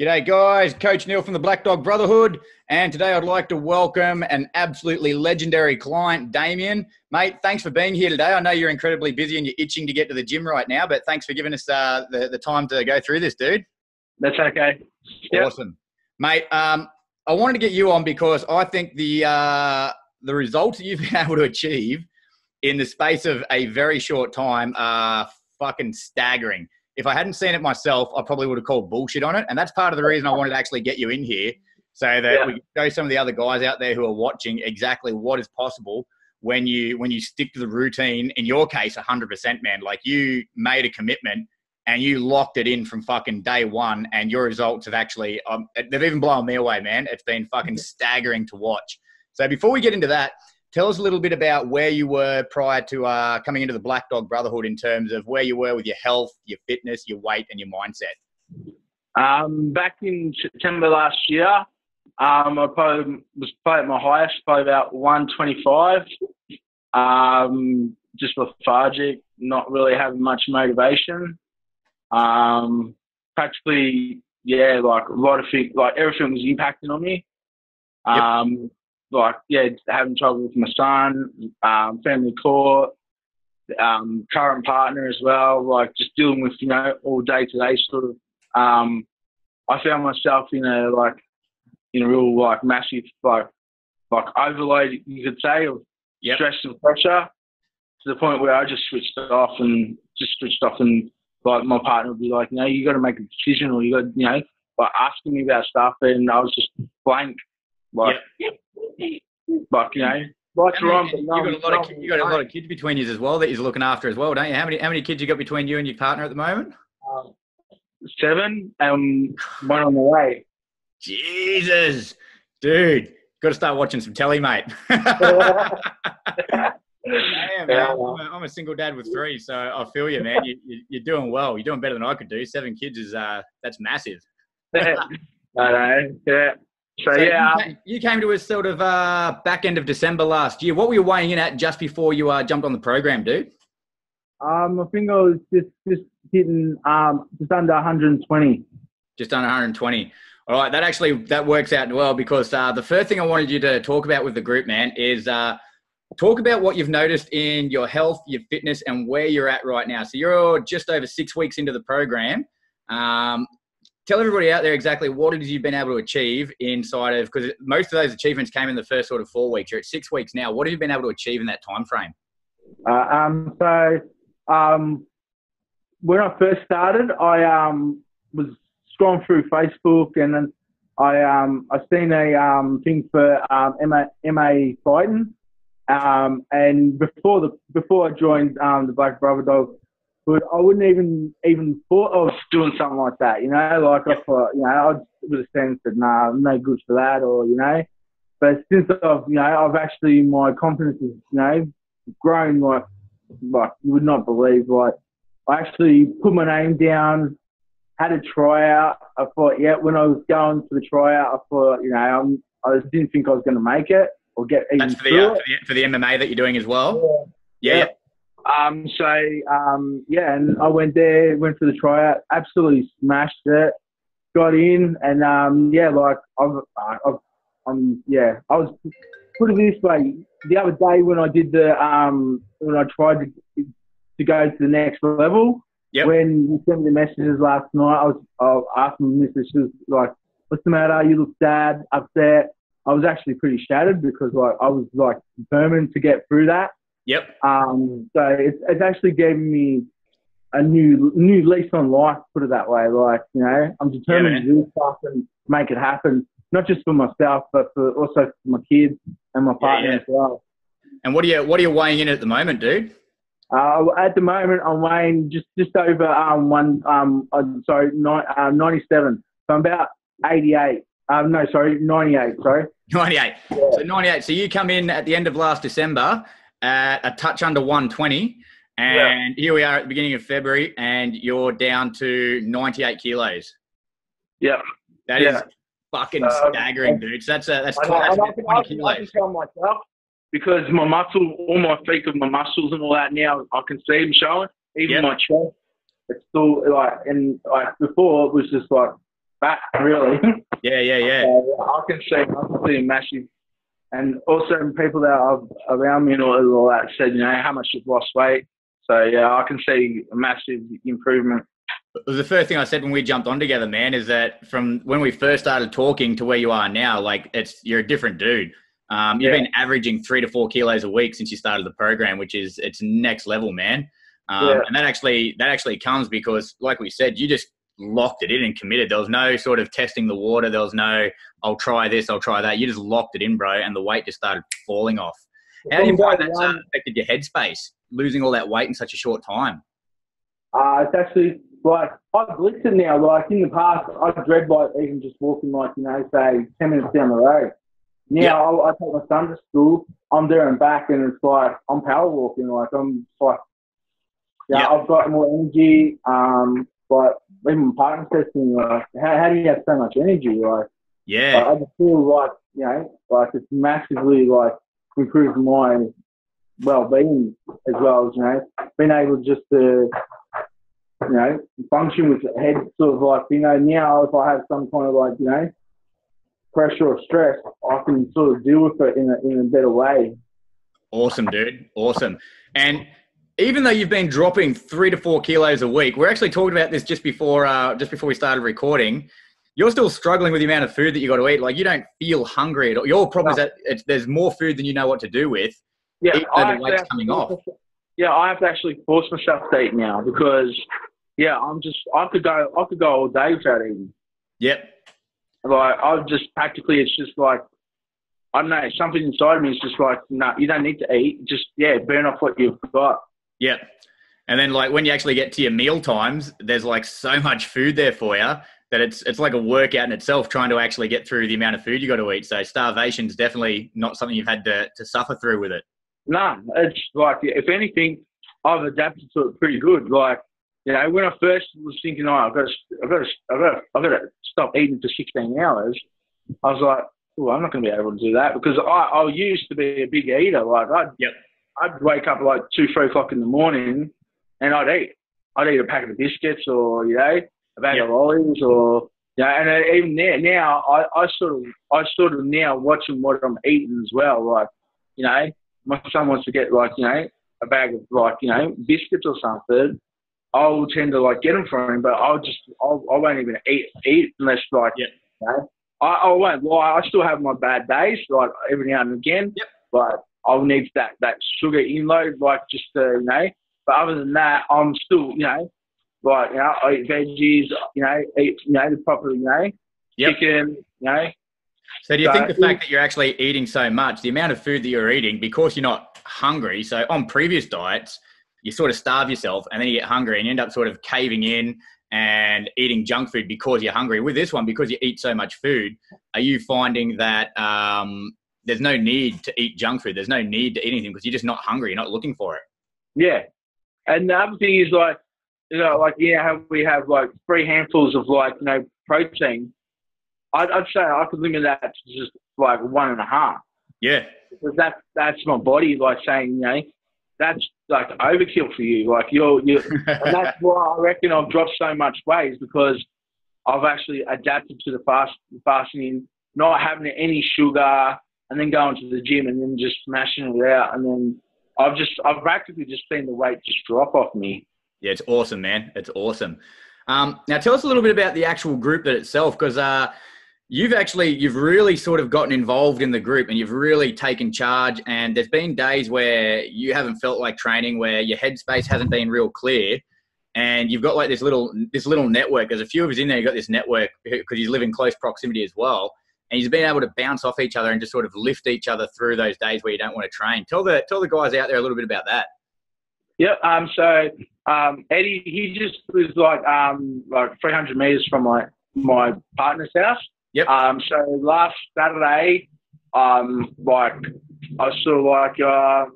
G'day guys, Coach Neil from the Black Dog Brotherhood, and today I'd like to welcome an absolutely legendary client, Damian. Mate, thanks for being here today. I know you're incredibly busy and you're itching to get to the gym right now, but thanks for giving us the time to go through this, dude. That's okay. Awesome. Mate, I wanted to get you on because I think the results that you've been able to achieve in the space of a very short time are fucking staggering. If I hadn't seen it myself, I probably would have called bullshit on it. And that's part of the reason I wanted to actually get you in here so that we can show some of the other guys out there who are watching exactly what is possible when you stick to the routine. In your case, 100%, man. Like, you made a commitment and you locked it in from fucking day one, and your results have actually, they've even blown me away, man. It's been fucking staggering to watch. So before we get into that, tell us a little bit about where you were prior to coming into the Black Dog Brotherhood in terms of where you were with your health, your fitness, your weight, and your mindset. Back in September last year, I probably was at my highest, probably about 125. Just lethargic, not really having much motivation. Practically, like a lot of things, like everything was impacting on me. Having trouble with my son, family court, current partner as well, like just dealing with, all day-to-day sort of, I found myself in a real, massive, overload, you could say, of stress and pressure, to the point where I just switched off and my partner would be like, you got to make a decision, or you got, asking me about stuff, and I was just blank. You got a lot of kids between you as well that you're looking after as well, don't you? How many kids you got between you and your partner at the moment? 7, and one on the way. Jesus, dude, got to start watching some telly, mate. Damn, man. I'm a single dad with 3, so I feel you, man. You're doing well. You're doing better than I could do. 7 kids is that's massive. I know. Yeah. So you came to us sort of back end of December last year. What were you weighing in at just before you jumped on the program, dude? I think I was just hitting just under 120. Just under 120. All right, that works out well, because the first thing I wanted you to talk about with the group, man, is talk about what you've noticed in your health, your fitness, and where you're at right now. So you're just over 6 weeks into the program. Tell everybody out there exactly what it is you've been able to achieve inside of, because most of those achievements came in the first sort of 4 weeks. You're at 6 weeks now. What have you been able to achieve in that time frame? When I first started, I was scrolling through Facebook, and then I seen a thing for MA fighting, and before I joined the Black Brotherhood, but I wouldn't even thought I was doing something like that, I thought, I would have said, nah, I'm no good for that, or, but since I've actually, my confidence has, grown like you would not believe. Like, I actually put my name down, had a tryout. I thought, when I was going for the tryout, I thought, I just didn't think I was going to make it or get even That's through it. For the MMA that you're doing as well? Yeah. And I went there, went for the tryout, absolutely smashed it, got in, and I was, put it this way, the other day when I did when I tried to go to the next level, when you sent me the messages last night, I was asking the missus, she was like, what's the matter? You look sad, upset. I was actually pretty shattered, because I was determined to get through that. So it's actually given me a new lease on life, put it that way. I'm determined to do stuff and make it happen, not just for myself, but also for my kids and my partner as well. And what are you weighing in at the moment, dude? At the moment, I'm weighing just over 97. So I'm about 88. 98. Sorry. 98. Yeah. So 98. So you come in at the end of last December at a touch under 120, and here we are at the beginning of February, and you're down to 98 kilos. Yeah. That is fucking staggering, dude. So that's 20 kilos. I can tell myself, because my muscle, all my feet of my muscles and all that now, I can see them showing. Even my chest, it's still before it was just fat, really. Yeah, yeah, yeah. I can see a massive, and also people that are around me and all that said, you know, how much you've lost weight. So yeah, I can see a massive improvement. It was the first thing I said when we jumped on together, man, is that from when we first started talking to where you are now, like you're a different dude. You've been averaging 3 to 4 kilos a week since you started the program, which it's next level, man. And that actually comes because, like we said, you just locked it in and committed. There was no sort of testing the water. There was no, I'll try this, I'll try that. You just locked it in, bro, and the weight just started falling off. How do you find that's affected your headspace, losing all that weight in such a short time? It's actually, like, I've listened now. Like, in the past, I dread, like, even just walking, like, you know, say 10 minutes down the road. Now, I take my son to school, I'm there and back, and it's like, I'm power walking. Like, I'm like, I've got more energy. Like, even my partner says to me, like, how do you have so much energy? Like, I just feel like, you know, like, it's massively, like, improved my well-being as well as, you know, being able just to, you know, function with the head sort of like, you know, now if I have some kind of, like, you know, pressure or stress, I can sort of deal with it in a better way. Awesome, dude. Awesome. And even though you've been dropping 3 to 4 kilos a week, we're actually talking about this just before we started recording. You're still struggling with the amount of food that you got to eat. Like, you don't feel hungry at all. Your problem is that there's more food than you know what to do with. Yeah, the weight's coming off. Yeah, I have to actually force myself to eat now because, I could go all day without eating. Yep. Like, it's just like, I don't know, something inside me is just like, no, you don't need to eat. Just, burn off what you've got. Yep. And then, like, when you actually get to your meal times, there's, like, so much food there for you that it's like a workout in itself trying to actually get through the amount of food you got to eat. So starvation's definitely not something you've had to suffer through with it. No, it's like, if anything, I've adapted to it pretty good. Like, you know, when I first was thinking, I've got to stop eating for 16 hours, I was like, I'm not going to be able to do that because I used to be a big eater. Like, I'd wake up at like 2, 3 o'clock in the morning and I'd eat. I'd eat a packet of biscuits or, you know, a bag of lollies or, you know, and even there, now I sort of now watching what I'm eating as well. Like, you know, my son wants to get, like, you know, a bag of, like, you know, biscuits or something. I'll tend to, like, get them for him, but I won't even eat unless, like, you know, I won't lie. I still have my bad days, like, every now and again. Yep. But I'll need that sugar inload, like, just to, you know. But other than that, I'm still, you know, like, you know, I eat veggies, you know, eat, you know, the proper, you know, chicken, you know. So do you think the fact that you're actually eating so much, the amount of food that you're eating, because you're not hungry, so on previous diets, you sort of starve yourself and then you get hungry and you end up sort of caving in and eating junk food because you're hungry. With this one, because you eat so much food, are you finding that there's no need to eat junk food? There's no need to eat anything because you're just not hungry. You're not looking for it. Yeah. And the other thing is, like, you know, like, how we have, like, 3 handfuls of, like, you know, protein. I'd say I could limit that to just, like, 1.5. Yeah. Because that's my body, like, saying, you know, that's, like, overkill for you. Like, you're and that's why I reckon I've dropped so much weight, is because I've actually adapted to the fasting, not having any sugar, and then going to the gym and then just smashing it out. And then I've practically just seen the weight just drop off me. Yeah, it's awesome, man. It's awesome. Now tell us a little bit about the actual group that itself, because you've really sort of gotten involved in the group and you've really taken charge, and there's been days where you haven't felt like training, where your headspace hasn't been real clear, and you've got like this little network. There's a few of us in there. You've got this network because you live in close proximity as well, and you've been able to bounce off each other and just sort of lift each other through those days where you don't want to train. Tell the guys out there a little bit about that. Yep. So Eddie, he just was like 300 meters from my partner's house. Yep. So last Saturday, like, I sort of like, I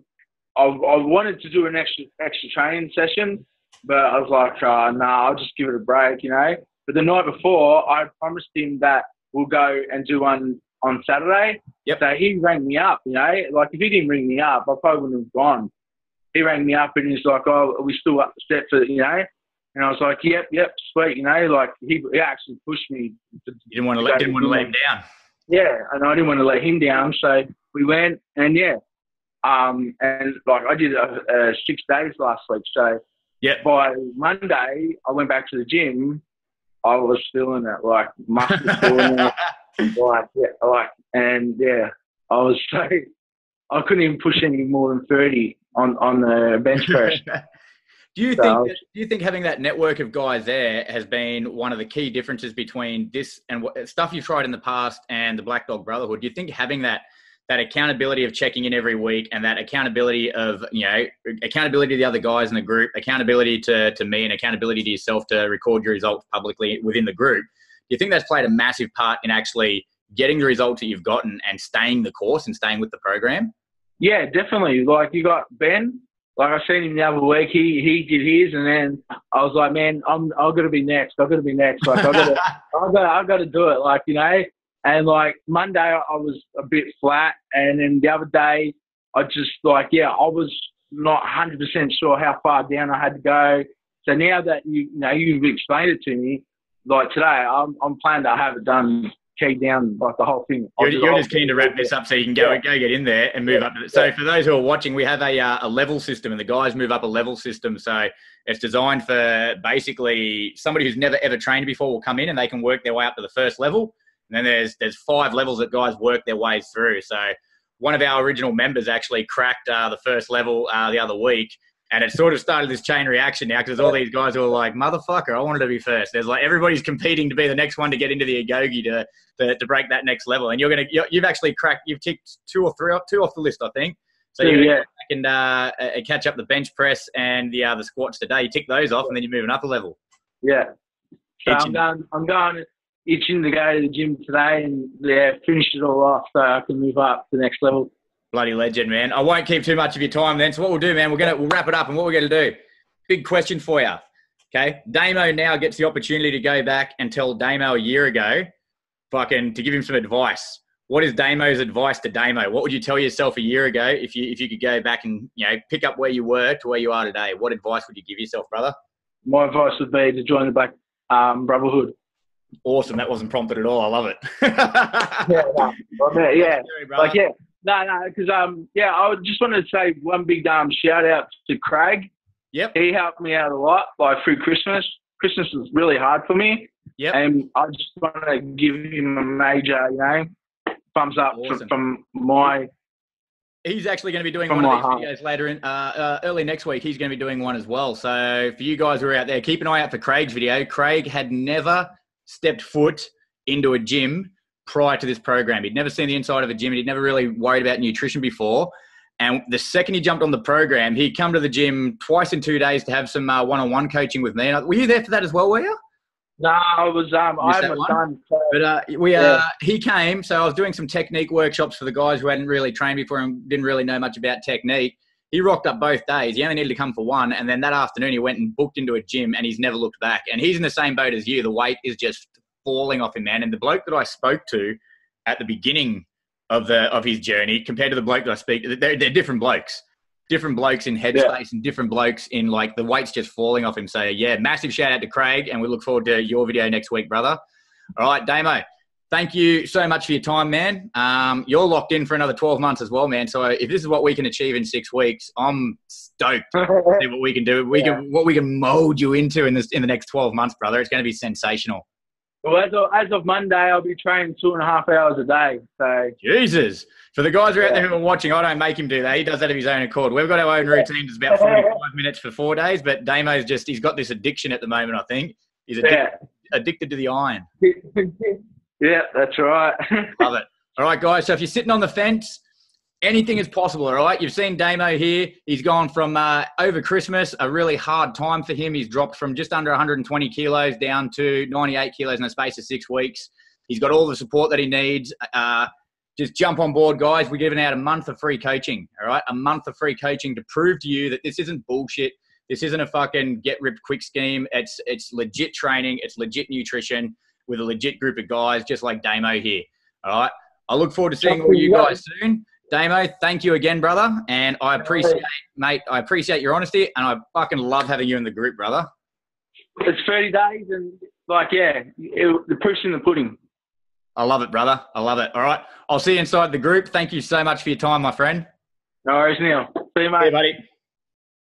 wanted to do an extra training session, but I was like, I'll just give it a break, you know. But the night before, I promised him that we'll go and do one on Saturday. Yep. So he rang me up, you know. Like, if he didn't ring me up, I probably wouldn't have gone. He rang me up and he's like, "Oh, are we still upset for, you know?" And I was like, yep, sweet. You know, like he actually pushed me. You didn't want to let him down. Yeah, and I didn't want to let him down. So we went, and and like I did 6 days last week. So by Monday, I went back to the gym. I was feeling it, like muscles feeling it, I was so I couldn't even push any more than 30 on the bench press. Do you think having that network of guys there has been one of the key differences between this and what stuff you've tried in the past and the Black Dog Brotherhood? Do you think having that accountability of checking in every week and that accountability of, accountability to the other guys in the group, accountability to me and accountability to yourself to record your results publicly within the group, do you think that's played a massive part in actually getting the results that you've gotten and staying the course and staying with the program? Yeah, definitely. Like you got Ben, like I seen him the other week, he did his, and then I was like, man, I've got to be next. Like I've got to do it. Like, and like Monday I was a bit flat, and then the other day I just I was not 100% sure how far down I had to go. So now that you've explained it to me, like today I'm planning to have it done, keyed down, like the whole thing. You're just keen to wrap this up so you can go get in there and move up. So for those who are watching, we have a level system, and the guys move up a level system. So it's designed for basically somebody who's never ever trained before will come in and they can work their way up to the first level. And then there's 5 levels that guys work their way through. So one of our original members actually cracked the first level the other week. And it sort of started this chain reaction now because all these guys were like, motherfucker, I wanted to be first. There's like everybody's competing to be the next one to get into the Agogi to break that next level. And you've actually you've ticked 2 or 3 off the list, I think. So you're going to go back and catch up the bench press and the squats today. You tick those off and then you're moving up a level. Yeah. So I'm going itching to go to the gym today and finish it all off so I can move up to the next level. Bloody legend, man. I won't keep too much of your time then. So what we'll do, man, we'll wrap it up, and what we're going to do, big question for you. Okay. Damo now gets the opportunity to go back and tell Damo a year ago, to give him some advice. What is Damo's advice to Damo? What would you tell yourself a year ago if you could go back and, pick up where you were to where you are today? What advice would you give yourself, brother? My advice would be to join the Black Brotherhood. Awesome. That wasn't prompted at all. I love it. Because I just wanted to say one big shout out to Craig. Yep. He helped me out a lot through Christmas. Christmas was really hard for me. Yep. And I just want to give him a major, thumbs up from my. He's actually going to be doing one of these videos later in early next week. He's going to be doing one as well. So for you guys who are out there, keep an eye out for Craig's video. Craig had never stepped foot into a gym prior to this program. He'd never seen the inside of a gym. He'd never really worried about nutrition before. And the second he jumped on the program, he'd come to the gym twice in 2 days to have some one-on-one coaching with me. And were you there for that as well, were you? No, I was. I haven't done. But he came. So I was doing some technique workshops for the guys who hadn't really trained before and didn't really know much about technique. He rocked up both days. He only needed to come for one. And then that afternoon, he went and booked into a gym, and he's never looked back. And he's in the same boat as you. The weight is just falling off him, man. And the bloke that I spoke to at the beginning of his journey compared to the bloke that I speak, they're different blokes. Different blokes in headspace and different blokes in the weight's just falling off him. So yeah, massive shout out to Craig, and we look forward to your video next week, brother. All right, Damo, thank you so much for your time, man. You're locked in for another 12 months as well, man. So if this is what we can achieve in 6 weeks, I'm stoked to see what we can do. What we can mold you into in the next 12 months, brother. It's going to be sensational. Well, as of Monday, I'll be training 2.5 hours a day. So Jesus. For the guys who are out there who are watching, I don't make him do that. He does that of his own accord. We've got our own routine. It's about 45 minutes for 4 days, but Damo's he's got this addiction at the moment, I think. He's addicted to the iron. Yeah, that's right. Love it. All right, guys. So if you're sitting on the fence, anything is possible, all right? You've seen Damo here. He's gone from over Christmas, a really hard time for him. He's dropped from just under 120 kilos down to 98 kilos in the space of 6 weeks. He's got all the support that he needs. Just jump on board, guys. We're giving out a month of free coaching, all right? A month of free coaching to prove to you that this isn't bullshit. This isn't a fucking get-ripped-quick scheme. It's legit training. It's legit nutrition with a legit group of guys just like Damo here, all right? I look forward to seeing all you guys soon. Damo, thank you again, brother. And I appreciate your honesty, and I fucking love having you in the group, brother. it's 30 days and the proof's in the pudding. I love it, brother. I love it. All right. I'll see you inside the group. Thank you so much for your time, my friend. No worries, Neil. See you, mate. See you, buddy.